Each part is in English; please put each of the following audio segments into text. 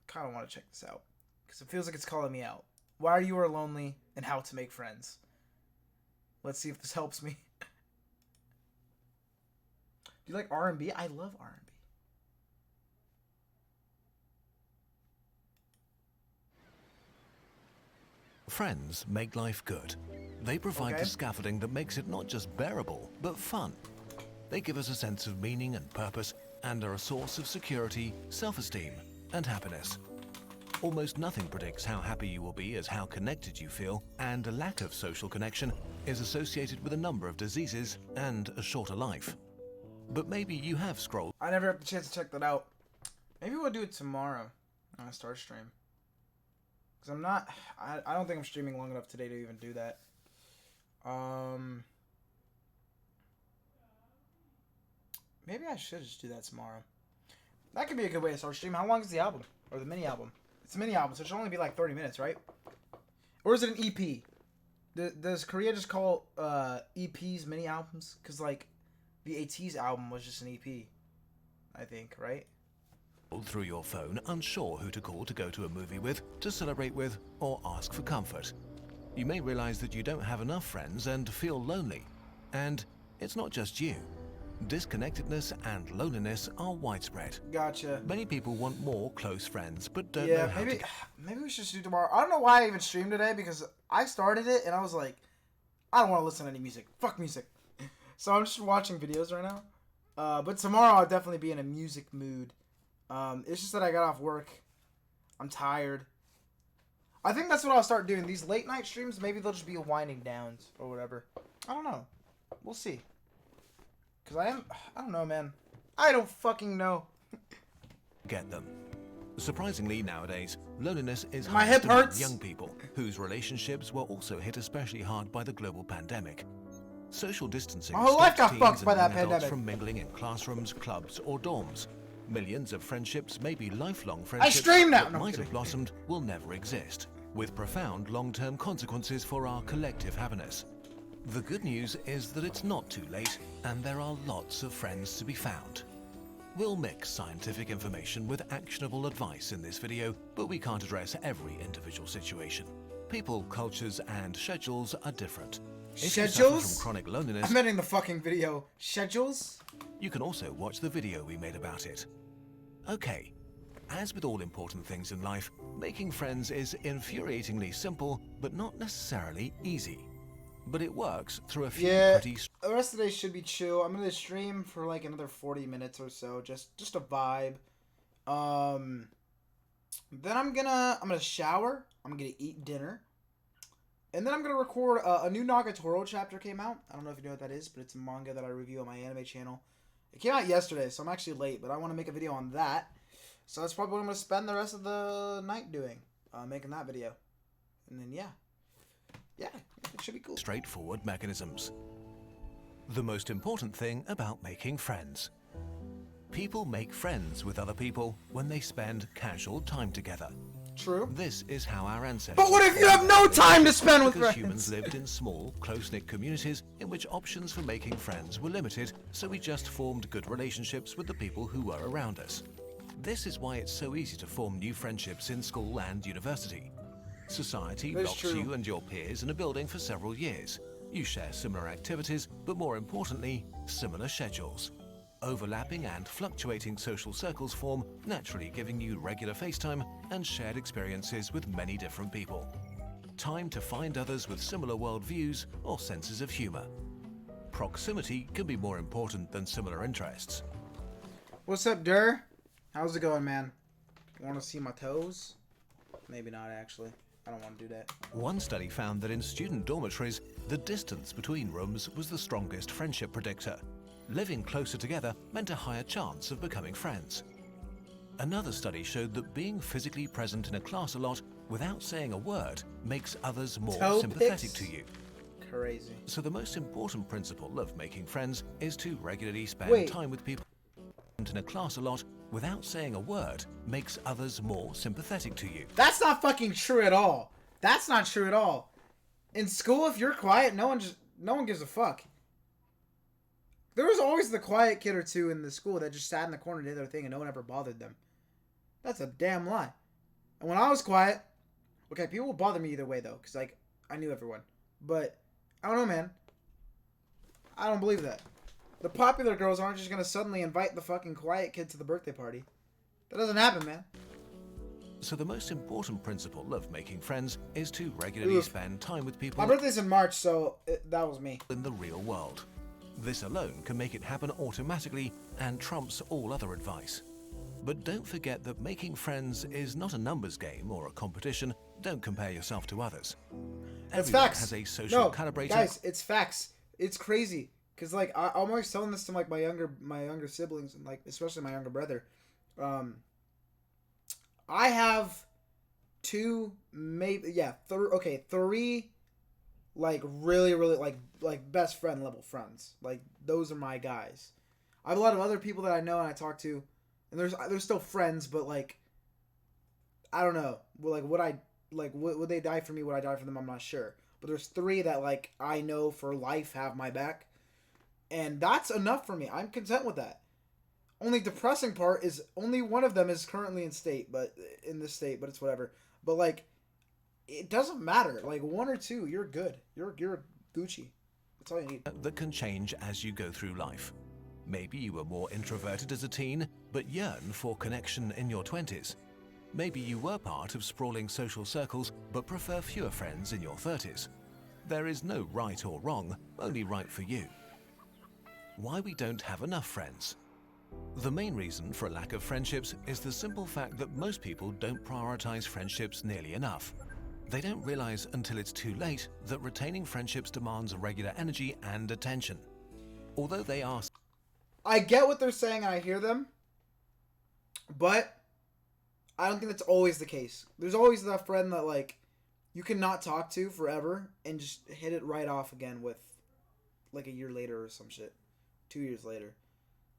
kind of want to check this out because it feels like it's calling me out. Why you are lonely and how to make friends. Let's see if this helps me. Do you like R&B? I love R&B. Friends make life good. They provide the scaffolding that makes it not just bearable, but fun. They give us a sense of meaning and purpose and are a source of security, self-esteem, and happiness. Almost nothing predicts how happy you will be as how connected you feel, and a lack of social connection is associated with a number of diseases and a shorter life. But maybe you have scrolled. I never had the chance to check that out. Maybe we'll do it tomorrow on a Start stream. Because I don't think I'm streaming long enough today to even do that. Maybe I should just do that tomorrow. That could be a good way to start streaming. How long is the album? Or the mini album? It's a mini album, so it should only be like 30 minutes, right? Or is it an EP? Does Korea just call EPs mini albums? Because, like, the ATEEZ album was just an EP, I think, right? Through your phone, unsure who to call to go to a movie with, to celebrate with, or ask for comfort. You may realize that you don't have enough friends and feel lonely. And it's not just you. Disconnectedness and loneliness are widespread. Gotcha. Many people want more close friends, but don't know how to... Maybe we should just do tomorrow. I don't know why I even streamed today, because I started it and I was like, I don't want to listen to any music. Fuck music. So I'm just watching videos right now. But tomorrow I'll definitely be in a music mood. It's just that I got off work. I'm tired. I think that's what I'll start doing. These late night streams, maybe they'll just be winding downs or whatever. I don't know. We'll see. Because I don't know, man. I don't fucking know. Get them. Surprisingly, nowadays, loneliness is My hip among hurts. young people, whose relationships were also hit especially hard by the global pandemic. Social distancing My whole life stopped got fucked teens by and that young adults pandemic. from mingling in classrooms, clubs, or dorms. Millions of friendships, maybe lifelong friendships, stream now. that No, I'm might kidding. have blossomed, will never exist, with profound long-term consequences for our collective happiness. The good news is that it's not too late, and there are lots of friends to be found. We'll mix scientific information with actionable advice in this video, but we can't address every individual situation. People, cultures, and schedules are different. If you suffer Schedules? from chronic loneliness, I'm editing the fucking video. Schedules? you can also watch the video we made about it. Okay, as with all important things in life, making friends is infuriatingly simple, but not necessarily easy. But it works through a few pretty... The rest of the day should be chill. I'm gonna stream for like another 40 minutes or so, just a vibe. Then I'm gonna shower. I'm gonna eat dinner, and then I'm gonna record a new Nagatoro chapter came out. I don't know if you know what that is, but it's a manga that I review on my anime channel. It came out yesterday, so I'm actually late, but I want to make a video on that. So that's probably what I'm gonna spend the rest of the night doing, making that video, and then yeah, it should be cool. Straightforward mechanisms. The most important thing about making friends. People make friends with other people when they spend casual time together. True. This is how our ancestors... But what if you have no time to spend with because friends? humans lived in small, close-knit communities in which options for making friends were limited, so we just formed good relationships with the people who were around us. This is why it's so easy to form new friendships in school and university. Society locks you and your peers in a building for several years. You share similar activities, but more importantly, similar schedules. Overlapping and fluctuating social circles form, naturally giving you regular FaceTime and shared experiences with many different people. Time to find others with similar worldviews or senses of humor. Proximity can be more important than similar interests. What's up, Dur? How's it going, man? Want to see my toes? Maybe not, actually. I don't want to do that. One study found that in student dormitories, the distance between rooms was the strongest friendship predictor. Living closer together meant a higher chance of becoming friends. Another study showed that being physically present in a class a lot without saying a word makes others more sympathetic to you. Crazy. So the most important principle of making friends is to regularly spend time with people. In a class a lot without saying a word makes others more sympathetic to you. That's not fucking true at all. That's not true at all. In school, if you're quiet, no one gives a fuck. There was always the quiet kid or two in the school that just sat in the corner and did their thing and no one ever bothered them. That's a damn lie. And when I was quiet, okay, people would bother me either way though, because like I knew everyone. But I don't know, man. I don't believe that. The popular girls aren't just gonna suddenly invite the fucking quiet kid to the birthday party. That doesn't happen, man. So the most important principle of making friends is to regularly spend time with people My birthday's in March, so that was me. in the real world. This alone can make it happen automatically and trumps all other advice. But don't forget that making friends is not a numbers game or a competition. Don't compare yourself to others. It's Everyone facts. has a social No, calibrator. guys, it's facts. It's crazy. Cause like I'm always telling this to like my younger siblings and like especially my younger brother. I have two, maybe three, like really like best friend level friends. Like those are my guys. I have a lot of other people that I know and I talk to, and there's still friends, but like I don't know. Well, would they die for me? Would I die for them? I'm not sure. But there's three that like I know for life have my back, and that's enough for me. I'm content with that. Only depressing part is only one of them is currently in this state, but it's whatever. But like, it doesn't matter. Like one or two, you're good. You're Gucci. That's all you need. That can change as you go through life. Maybe you were more introverted as a teen, but yearn for connection in your 20s. Maybe you were part of sprawling social circles, but prefer fewer friends in your 30s. There is no right or wrong, only right for you. Why we don't have enough friends? The main reason for a lack of friendships is the simple fact that most people don't prioritize friendships nearly enough. They don't realize until it's too late that retaining friendships demands regular energy and attention. Although they are... I get what they're saying and I hear them, but I don't think that's always the case. There's always that friend that like you cannot talk to forever and just hit it right off again with like a year later or some shit. 2 years later.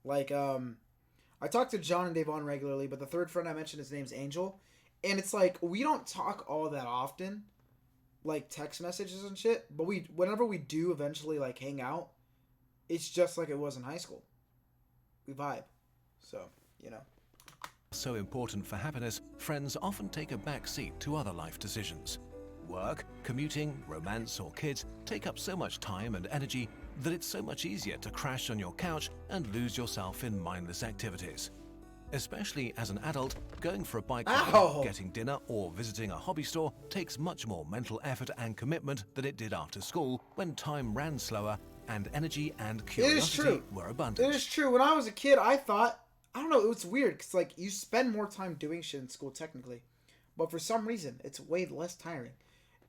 Like, I talk to John and Davon regularly, but the third friend I mentioned, his name's Angel. And it's like, we don't talk all that often, like text messages and shit, but whenever we do eventually like hang out, it's just like it was in high school. We vibe. So, you know. So important for happiness, friends often take a back seat to other life decisions. Work, commuting, romance, or kids take up so much time and energy that it's so much easier to crash on your couch and lose yourself in mindless activities. Especially as an adult, going for a bike ride, getting dinner, or visiting a hobby store takes much more mental effort and commitment than it did after school when time ran slower and energy and curiosity were abundant. It is true. When I was a kid, I thought, I don't know, it was weird because like you spend more time doing shit in school technically, but for some reason it's way less tiring.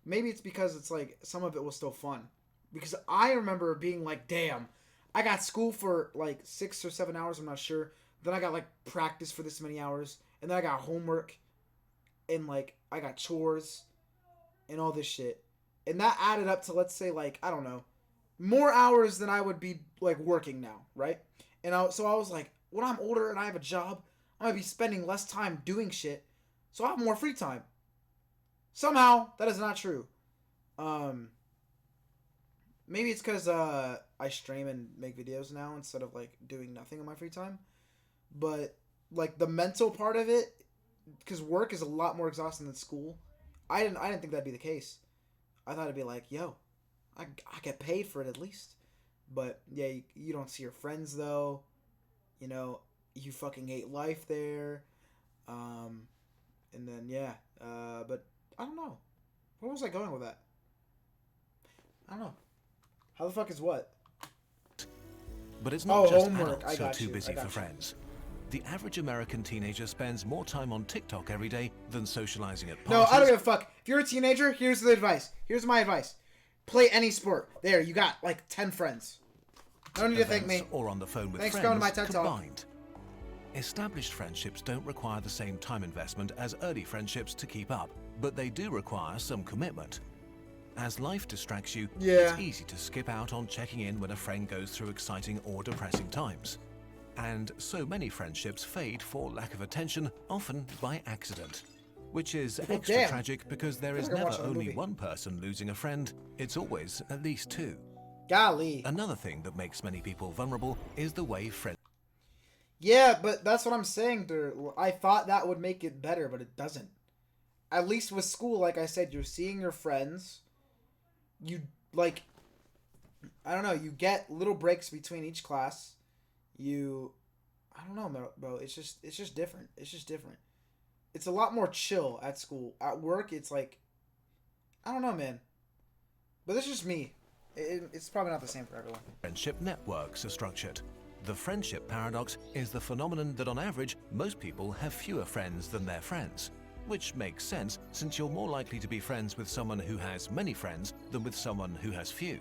Maybe it's because it's like some of it was still fun. Because I remember being like, damn, I got school for like 6 or 7 hours, I'm not sure. Then I got like practice for this many hours. And then I got homework. And like I got chores. And all this shit. And that added up to, let's say, like, I don't know, more hours than I would be like working now, right? And so I was like, when I'm older and I have a job, I'm going to be spending less time doing shit. So I have more free time. Somehow, that is not true. Maybe it's because I stream and make videos now instead of like doing nothing in my free time. But like the mental part of it, because work is a lot more exhausting than school. I didn't think that'd be the case. I thought it'd be like, yo, I get paid for it at least. But yeah, you don't see your friends though. You know, you fucking hate life there. And then yeah, but I don't know. Where was I going with that? I don't know. How the fuck is what? But it's not just homework. adults who are too busy for friends. The average American teenager spends more time on TikTok every day than socializing at parties. No, I don't give a fuck. If you're a teenager, here's the advice. Here's my advice. Play any sport. There, you got like 10 friends. No need to thank me. Or on the phone with Thanks friends for going to my TED Talk. combined. Established friendships don't require the same time investment as early friendships to keep up, but they do require some commitment. As life distracts you, it's easy to skip out on checking in when a friend goes through exciting or depressing times. And so many friendships fade for lack of attention, often by accident. Which is extra tragic because there is never only one person losing a friend, it's always at least two. Golly. Another thing that makes many people vulnerable is the way friends... Yeah, but that's what I'm saying, dude. I thought that would make it better, but it doesn't. at least with school, like I said, you're seeing your friends. You, like, I don't know, you get little breaks between each class. I don't know, bro. It's just different. It's just different. It's a lot more chill at school. At work, it's like, I don't know, man. But that's just me. It's probably not the same for everyone. Friendship networks are structured. The friendship paradox is the phenomenon that on average, most people have fewer friends than their friends. Which makes sense, since you're more likely to be friends with someone who has many friends than with someone who has few.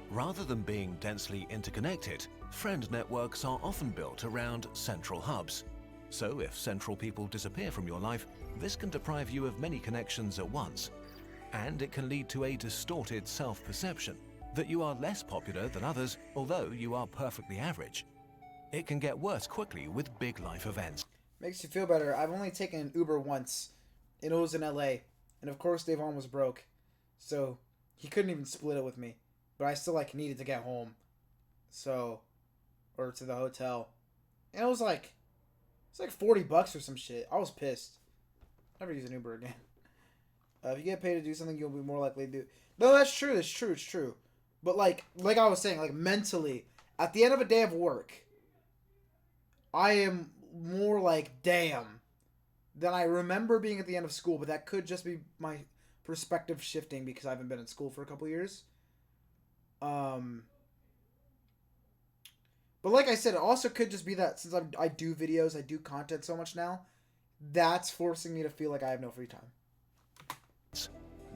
Rather than being densely interconnected, friend networks are often built around central hubs. So if central people disappear from your life, this can deprive you of many connections at once. And it can lead to a distorted self-perception that you are less popular than others, although you are perfectly average. It can get worse quickly with big life events. Makes you feel better. I've only taken an Uber once, and it was in LA. And of course, Davon was broke, so he couldn't even split it with me. But I still like needed to get home, or to the hotel, and it was like $40 or some shit. I was pissed. Never use an Uber again. If you get paid to do something, you'll be more likely to do. No, that's true. That's true. It's true. But like I was saying, like mentally, at the end of a day of work, I am more like damn than I remember being at the end of school. But that could just be my perspective shifting because I haven't been in school for a couple years. But like I said, it also could just be that since I do videos, I do content so much now, that's forcing me to feel like I have no free time.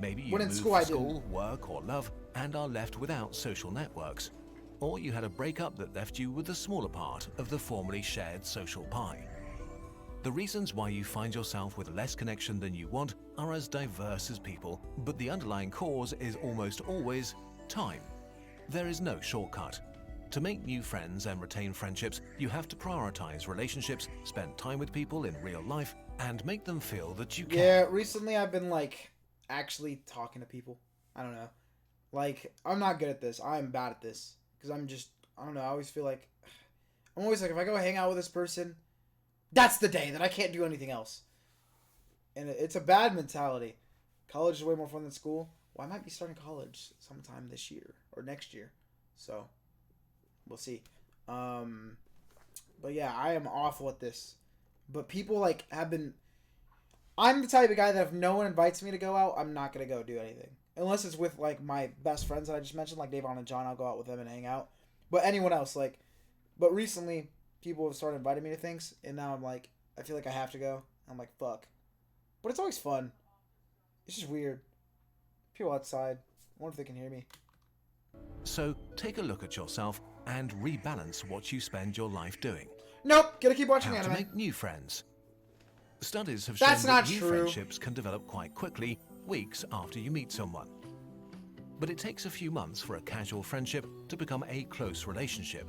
Maybe you moved for school, work, or love and are left without social networks. Or you had a breakup that left you with a smaller part of the formerly shared social pie. The reasons why you find yourself with less connection than you want are as diverse as people, but the underlying cause is almost always time. There is no shortcut. To make new friends and retain friendships, you have to prioritize relationships, spend time with people in real life, and make them feel that you care. Yeah, recently I've been like actually talking to people. I don't know. Like, I'm not good at this. I'm bad at this. Because I don't know, I always feel like, I'm always like, if I go hang out with this person, that's the day that I can't do anything else. And it's a bad mentality. College is way more fun than school. Well, I might be starting college sometime this year or next year. So, we'll see. But yeah, I am awful at this. But people like have been... I'm the type of guy that if no one invites me to go out, I'm not going to go do anything. Unless it's with like my best friends that I just mentioned, like Davon and John, I'll go out with them and hang out. But anyone else, like... But recently, people have started inviting me to things, and now I'm like, I feel like I have to go. I'm like, fuck. But it's always fun. It's just weird. People outside. I wonder if they can hear me. So take a look at yourself and rebalance what you spend your life doing. Nope, gotta keep watching anime. How to make new friends. Studies have shown that new friendships can develop quite quickly, weeks after you meet someone. But it takes a few months for a casual friendship to become a close relationship,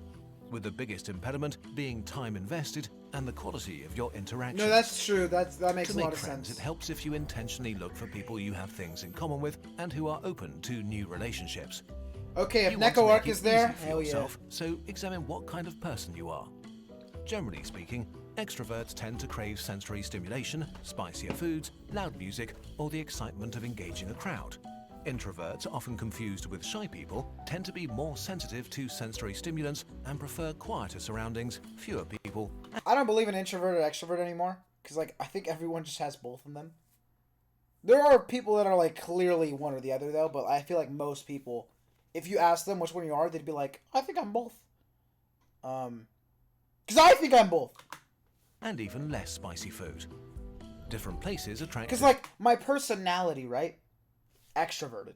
with the biggest impediment being time invested and the quality of your interaction. No, that's true. That makes a lot of friends, sense. It helps if you intentionally look for people you have things in common with and who are open to new relationships. Okay, if Neko Arc is there, hell yeah. So examine what kind of person you are. Generally speaking, extroverts tend to crave sensory stimulation, spicier foods, loud music, or the excitement of engaging a crowd. Introverts, often confused with shy people, tend to be more sensitive to sensory stimulants and prefer quieter surroundings, fewer people. I don't believe in introvert or extrovert anymore, because like I think everyone just has both of them. There are people that are like clearly one or the other though, but I feel like most people, if you ask them which one you are, they'd be like, I think I'm both. Because I think I'm both. And even less spicy food. Different places attract... Because like my personality, right? Extroverted.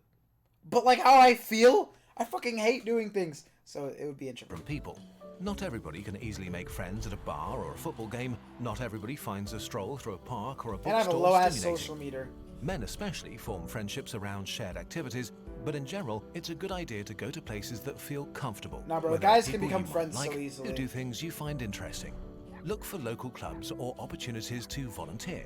But like how I feel, I fucking hate doing things. So it would be introverted. From people. Not everybody can easily make friends at a bar or a football game. Not everybody finds a stroll through a park or a bookstore. And I have a low-ass social meter. Men especially form friendships around shared activities, but in general, it's a good idea to go to places that feel comfortable. Nah, bro, guys can become friends so easily. Who do things you find interesting. Look for local clubs or opportunities to volunteer.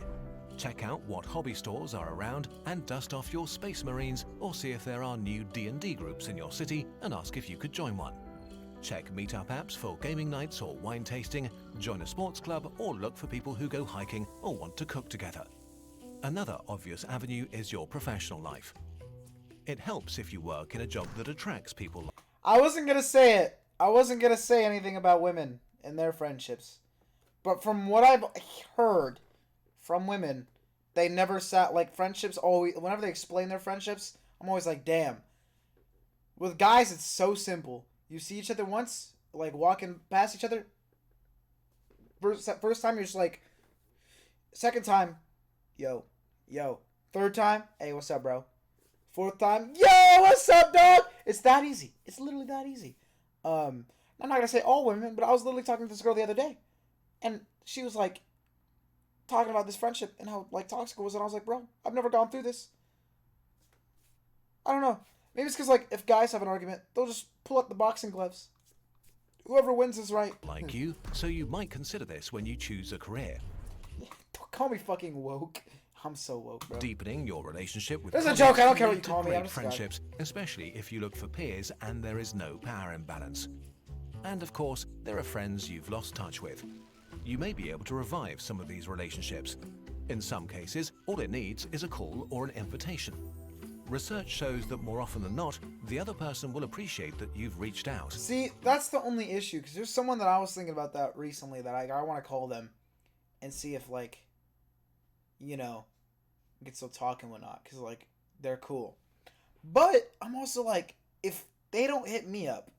Check out what hobby stores are around and dust off your Space Marines, or see if there are new D&D groups in your city and ask if you could join one. Check meetup apps for gaming nights or wine tasting, join a sports club, or look for people who go hiking or want to cook together. Another obvious avenue is your professional life. It helps if you work in a job that attracts people. I wasn't gonna say it. I wasn't gonna say anything about women and their friendships. But from what I've heard from women, they never sat like friendships always whenever they explain their friendships, I'm always like, damn. With guys it's so simple. You see each other once, like walking past each other. First time you're just like, second time, yo. Third time, hey, what's up, bro? Fourth time, yo, what's up, dog? It's that easy. It's literally that easy. I'm not gonna say all women, but I was literally talking to this girl the other day, and she was like talking about this friendship and how like toxic it was, and I was like, bro, I've never gone through this. I don't know. Maybe it's because like if guys have an argument, they'll just pull up the boxing gloves. Whoever wins is right. Like you, so you might consider this when you choose a career. Don't call me fucking woke. I'm so woke, bro. Deepening your relationship with This is a colleagues joke, I don't can care what lead you call to me, I'm great just a guy. friendships, especially if you look for peers and there is no power imbalance. And of course, there are friends you've lost touch with. You may be able to revive some of these relationships. In some cases, all it needs is a call or an invitation. Research shows that more often than not, the other person will appreciate that you've reached out. See, that's the only issue, because there's someone that I was thinking about that recently that I want to call them and see if, like, you know, we can still talk and whatnot, because, like, they're cool. But I'm also like, if they don't hit me up,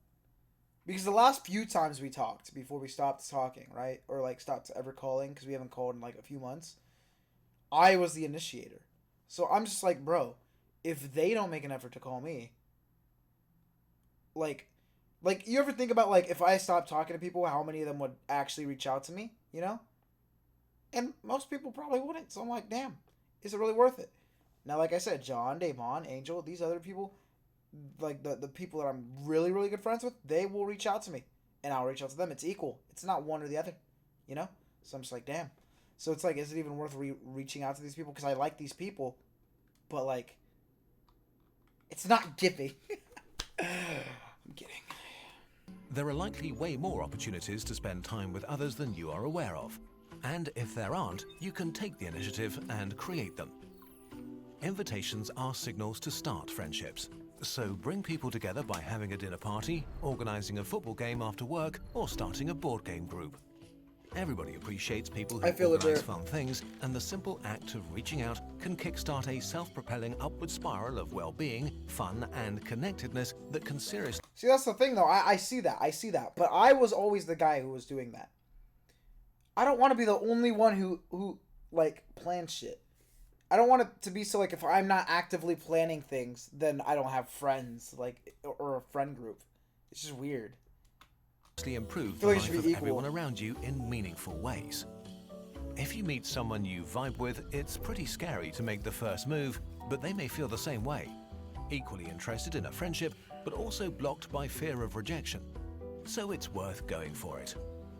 because the last few times we talked before we stopped talking, right, or, like, stopped ever calling, because we haven't called in, like, a few months, I was the initiator. So I'm just like, bro, if they don't make an effort to call me, like you ever think about like if I stopped talking to people, how many of them would actually reach out to me, you know? And most people probably wouldn't. So I'm like, damn, is it really worth it? Now, like I said, John, Davon, Angel, these other people, like the people that I'm really, really good friends with, they will reach out to me, and I'll reach out to them. It's equal. It's not one or the other, you know? So I'm just like, damn. So it's like, is it even worth reaching out to these people? Because I like these people, but like, it's not giving. I'm kidding. There are likely way more opportunities to spend time with others than you are aware of. And if there aren't, you can take the initiative and create them. Invitations are signals to start friendships. So bring people together by having a dinner party, organizing a football game after work, or starting a board game group. Everybody appreciates people who I feel organize legit. fun things, and the simple act of reaching out can kickstart a self-propelling upward spiral of well-being, fun, and connectedness that can seriously See, that's the thing, though. I see that. I see that. But I was always the guy who was doing that. I don't want to be the only one who like, plans shit. I don't want it to be so, like, if I'm not actively planning things, then I don't have friends, like, or a friend group. It's just weird. improve the feel like it life should of be equal. everyone around you in meaningful ways. If you meet someone you vibe with, it's pretty scary to make the first move, but they may feel the same way. Equally interested in a friendship, but also blocked by fear of rejection. So it's worth going for it.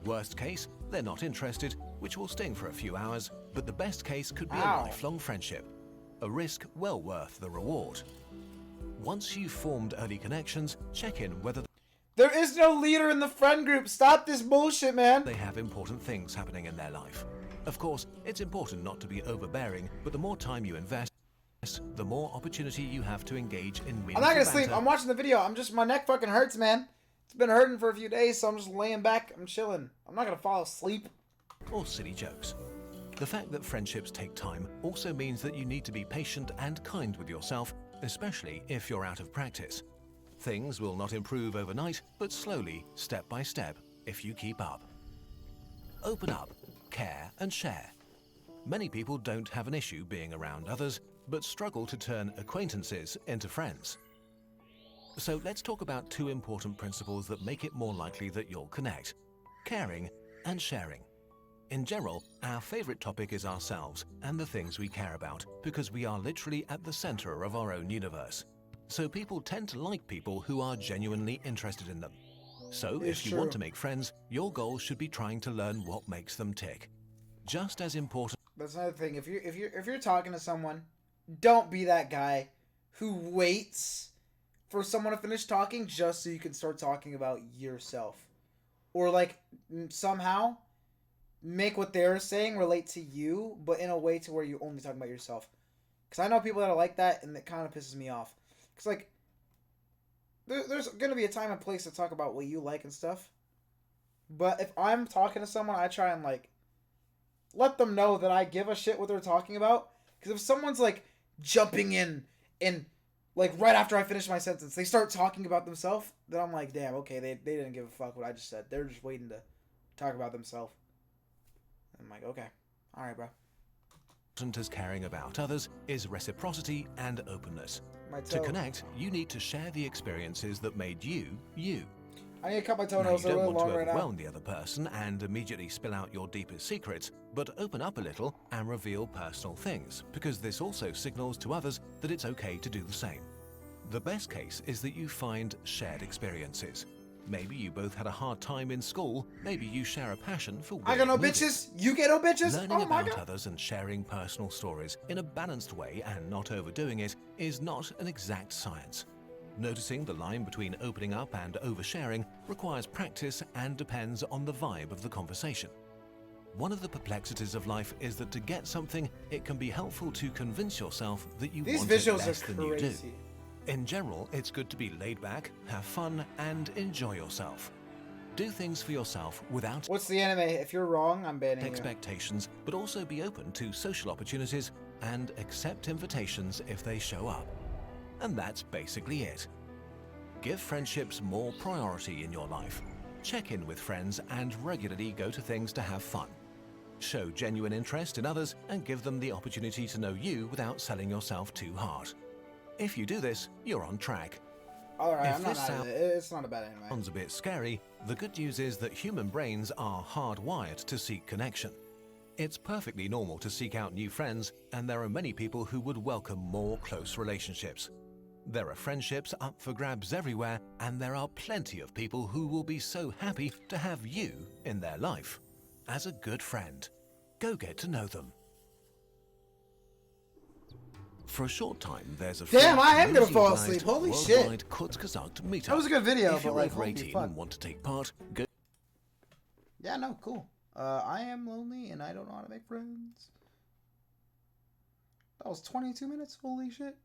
Worst case, they're not interested, which will sting for a few hours, but the best case could be a Ow. lifelong friendship. A risk well worth the reward. Once you've formed early connections, check in whether There is no leader in the friend group. Stop this bullshit, man. they have important things happening in their life. Of course, it's important not to be overbearing, but the more time you invest, the more opportunity you have to engage in meaningful I'm not gonna sleep. banter I'm watching the video. My neck fucking hurts, man. It's been hurting for a few days, so I'm just laying back. I'm chilling. I'm not gonna fall asleep. or silly jokes. The fact that friendships take time also means that you need to be patient and kind with yourself, especially if you're out of practice. Things will not improve overnight, but slowly, step by step, if you keep up. Open up, care, and share. Many people don't have an issue being around others, but struggle to turn acquaintances into friends. So let's talk about two important principles that make it more likely that you'll connect: caring and sharing. In general, our favorite topic is ourselves and the things we care about, because we are literally at the center of our own universe. So people tend to like people who are genuinely interested in them. So It's if you want true. to make friends, your goal should be trying to learn what makes them tick. Just as important That's another thing. If you're talking to someone, don't be that guy who waits for someone to finish talking just so you can start talking about yourself, or like somehow make what they're saying relate to you, but in a way to where you only talk about yourself. Because I know people that are like that, and it kind of pisses me off. Because, like, there's going to be a time and place to talk about what you like and stuff. But if I'm talking to someone, I try and, like, let them know that I give a shit what they're talking about. Because if someone's, like, jumping in, like, right after I finish my sentence, they start talking about themselves, then I'm like, damn, okay, they didn't give a fuck what I just said. They're just waiting to talk about themselves. I'm like, okay. All right, bro. As caring about others is reciprocity and openness. To connect, you need to share the experiences that made you, you. I need to cut my Now, toenails. you They're don't really want to long right now. overwhelm the other person and immediately spill out your deepest secrets, but open up a little and reveal personal things, because this also signals to others that it's okay to do the same. The best case is that you find shared experiences. Maybe you both had a hard time in school. Maybe you share a passion for I got no weird bitches. You get no bitches. Learning Oh my about god. others and sharing personal stories in a balanced way and not overdoing it is not an exact science. Noticing the line between opening up and oversharing requires practice and depends on the vibe of the conversation. One of the perplexities of life is that to get something, it can be helpful to convince yourself that you These want it visuals less are than you do. crazy. In general, it's good to be laid back, have fun, and enjoy yourself. Do things for yourself without What's the anime? If you're wrong, I'm banning you. expectations, but also be open to social opportunities and accept invitations if they show up. And that's basically it. Give friendships more priority in your life. Check in with friends and regularly go to things to have fun. Show genuine interest in others and give them the opportunity to know you without selling yourself too hard. If you do this, you're on track. Alright, If I'm not this mad at it. It's not a bad anime. Sounds a bit scary. The good news is that human brains are hardwired to seek connection. It's perfectly normal to seek out new friends, and there are many people who would welcome more close relationships. There are friendships up for grabs everywhere, and there are plenty of people who will be so happy to have you in their life. As a good friend, go get to know them. For a short time, there's a Damn, free I am gonna fall community-organized asleep. Holy shit. worldwide Kurzgesagt meetup. That was a good video, If you're but like, over holy 18 fuck. and want to take part, go. Yeah, no, cool. I am lonely and I don't know how to make friends. That was 22 minutes. Holy shit.